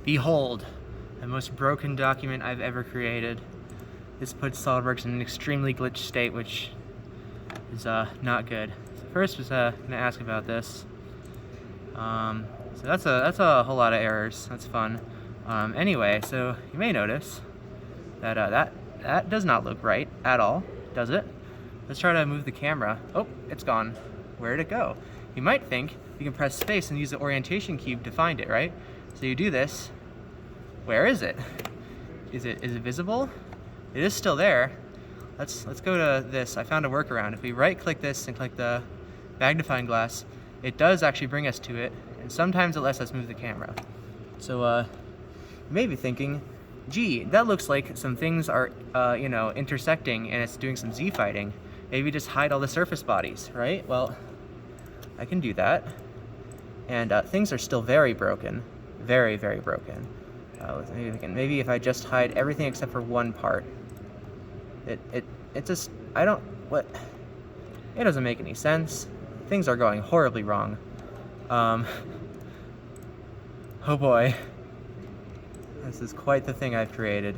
Behold, the most broken document I've ever created. This puts SolidWorks in an extremely glitched state, which is not good. So first was gonna ask about this. So that's a whole lot of errors. That's fun. Anyway, so you may notice that that does not look right at all, does it? Let's try to move the camera. Oh, it's gone. Where did it go? You might think you can press space and use the orientation cube to find it, right? So you do this. Where is it? Is it visible? It is still there. Let's go to this. I found a workaround. If we right-click this and click the magnifying glass, it does actually bring us to it, and sometimes it lets us move the camera. So you may be thinking, gee, that looks like some things are intersecting and it's doing some Z fighting. Maybe just hide all the surface bodies, right? Well, I can do that. And things are still very broken. Very, very broken. Maybe if I just hide everything except for one part. It just, it doesn't make any sense. Things are going horribly wrong. Oh boy. This is quite the thing I've created.